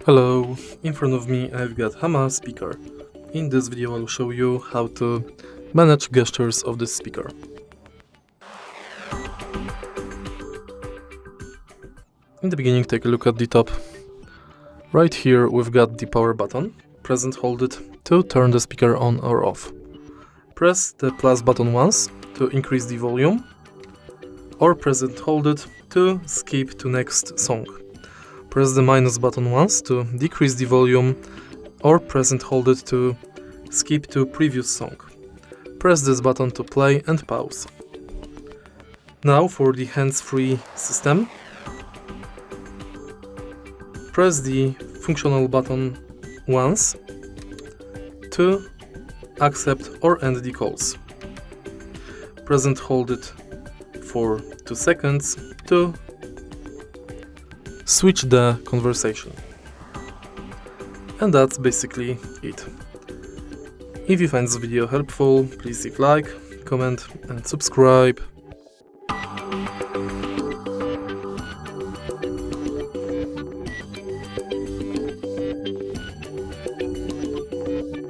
Hello, in front of me I've got Hama speaker. In this video I'll show you how to manage gestures of this speaker. In the beginning, take a look at the top. Right here we've got the power button. Press and hold it to turn the speaker on or off. Press the plus button once to increase the volume, or press and hold it to skip to next song. Press the minus button once to decrease the volume, or press and hold it to skip to previous song. Press this button to play and pause. Now for the hands-free system, press the functional button once to accept or end the calls. Press and hold it for 2 seconds to switch the conversation. And that's basically it. If you find this video helpful, please leave like, comment and subscribe.